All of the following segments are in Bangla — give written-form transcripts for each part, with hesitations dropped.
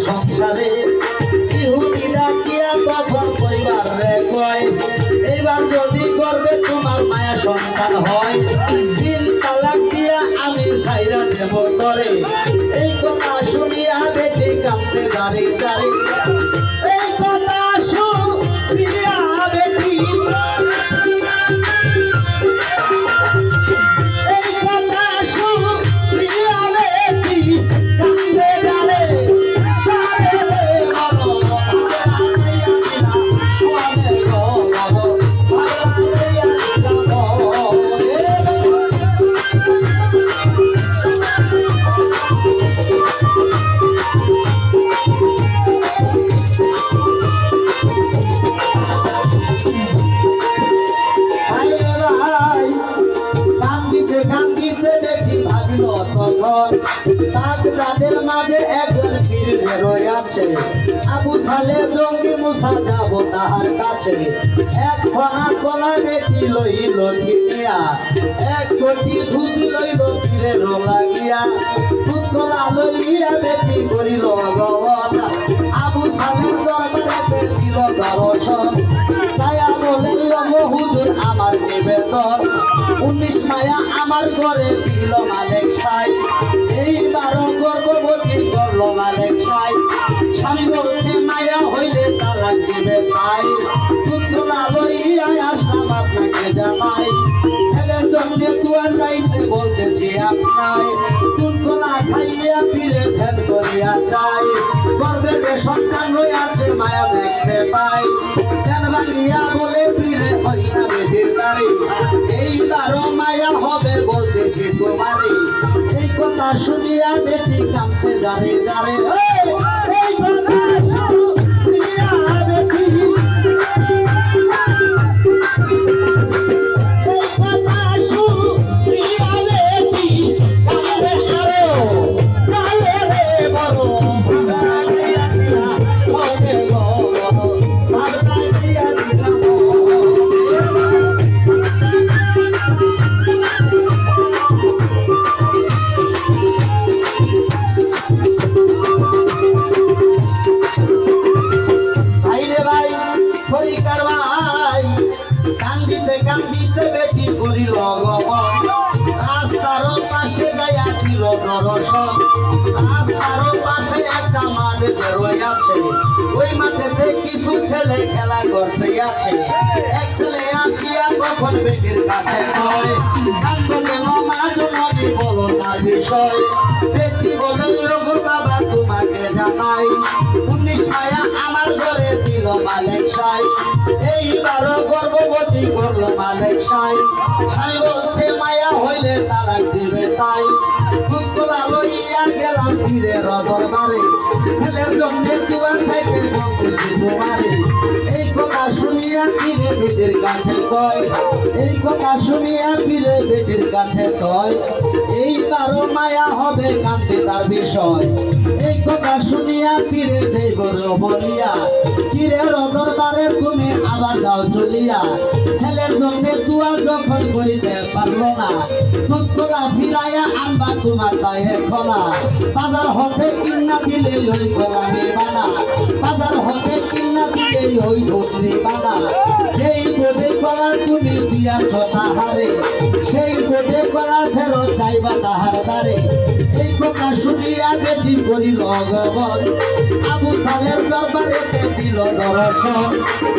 সংসারে ইহুদিরা কিয়া তখন পরিবার রে কয় এবার যদি করবে তোমার মায়া সন্তান হয় 3 তালাক দিয়া আমি ছাইরা দেব তরে এই কথা শুনিয়া বেটি কাঁদতে দাঁড়ি দাঁড়ি এই কথা শুনিয়া বেটি তাদের মাঝে একজন বীর রয়েছে আবু সালেহ জঙ্গি মুসা যাব তাহার কাছে এক ফনা কলা বেটি লইল কিনিয়া 1 কোটি দুধ লইল পীরের লাগিয়া দুধ কলা লইয়া বেটি করিল গমন আবু সালেহ দরবারে দিল দর্শন ছায়া বলিল হুজুর আমার নিবেদন 19 মায়া আমার ঘরে দিল মালিক সাই এইবার গর্ভবতী করলো মালিক সাই স্বামী বলছে মায়া হইলে তালাক দিবে তাই দুধগুলা লইয়া আসলাম আপনাকে জানাই ছেলের জন্য তুয়া চাইতে বলতেছি আপনাই দুধগুলা খাইয়া ফিরে ধ্যান করিয়া চাই গর্বে যে সন্তান রয়েছে মায়া দেখতে পাই ধ্যান ভাঙিয়া বলে ফিরে হই না বেটির দাঁড়ি এইবারও মায়া হবে বলতেছি তোমারই এই কথা শুনিয়া বেটি কাঁদতে দাঁড়ে দাঁড়ে এই কথা শুনিয়া বেটি কান্দিতে বেটি করিল গমন রাস্তার পাশে যাইয়া দিল দর্শন রাস্তার পাশে একটা মাঠ রয়েছে ওই মাঠেতে কিছু ছেলে খেলা করতে আছে এক ছেলে আসিয়া তখন বেটির কাছে কয় কান্দ কেন মাজুমনি বলো তার বিষয় বেটি বলে গো বাবা তোমাকে জানাই 19 মায়া আমার ঘরে দিল মালিক সাই এইবারও গর্ভবতী করলো মালিক সাই সাই বলছে মায়া হইলে তালাক দিবে তাই দুধগুলা লইয়া গেলাম ফিরে দরবারে ছেলের জন্য তুয়া থেকে বলতেছি তোমারে এই কথা শুনিয়া ফিরে বেটির কাছে কয় এই কথা শুনিয়া ফিরে বেটির কাছে কয় এইবারও মায়া হবে কান্তি তার বিষয় এই কথা শুনিয়া ফিরে দেব বলিয়া ফিরে দরবারে তুমি আবার দাও চলিয়া ছেলের জন্য তুয়া যখন করিতে পারলো না দুধগুলা ফিরাইয়া আনবা তোমার দায়ে খোলা বাজার হতে কিনা দিলে ওই গোলা নিবানা বাজার হতে কিনা দিলে ওই দুধ নিবানা সেই দুধে কলা তুমি দিয়াছ তাহারে সেই দুধে কলা ফেরত চাইবা তাহার দ্বারে এই কথা শুনিয়া বেটি করিল গমন আবু সালের দরবারেতে দিল দর্শন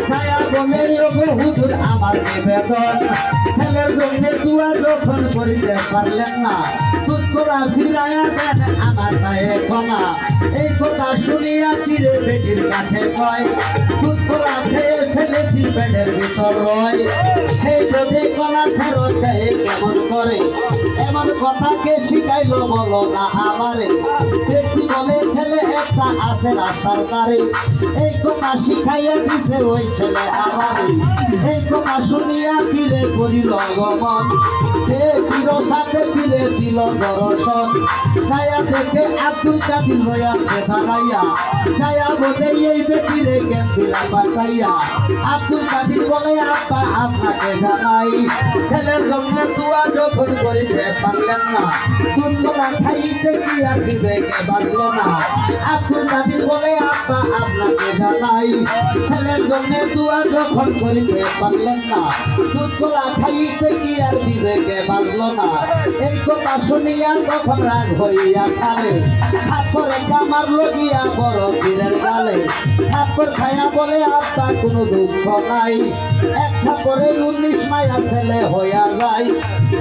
ছায়া বলে হুজুর আমার নিবেদন ছেলের জন্য দুয়া যখন করিতে পারলেন না দুধগুলা ফিরাইয়া দেন আমার দায়ে খোলা এই কথা শুনিয়া ফিরে বেটির কাছে কয় দুধগুলা খেয়ে ফেলেছি পেটের ভিতর রয় সেই দুধে কলা ফেরত দেয় কেমন করে এমন কথা কে শিখাইলো বলো না আমারে বেটি বলে ছেলে একটা আছে রাস্তার ধারে এই কথা শিখাইয়া দিছে ওই ছেলে আমারে এই কথা শুনিয়া ফিরে করিল গমন বেটির সাথে ফিরে দিল দর্শন ছায়া দেখে হে আব্দুল কাদির রয়েছে দাঁড়াইয়া যায়া বলে এই বেটিরে কেন দিলা পাঠাইয়া আব্দুল কাদির বলে আব্বা আপনাকে জানাই ছেলের জন্য দোয়া যখন করিতে পারলেন না দুধ কলা খাইতে কি আর বিবেকে বাঁচলো না আব্দুল কাদির বলে আব্বা আপনাকে জানাই ছেলের জন্য দোয়া যখন করিতে পারলেন না দুধ কলা খাইতে কি আর বিবেকে বাঁচলো না এই কথা শুনিয়া তখন রাগ হইয়া ছাড়ে থাপ্পর একটা মারলো গিয়া বড় পীরের গালে থাপ্পর খাইয়া বলে আব্বা কোনো দুঃখ নাই এক থাপ্পরে 19 মায়া ছেলে হইয়া যায়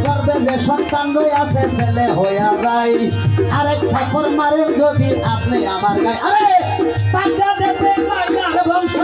গর্বে যে সন্তান রইয়াছে ছেলে হইয়া যায় আরেক থাপ্পর মারেন যদি আপনি আমার গায়ে আরে পাকা দিতে মায়ার বংশ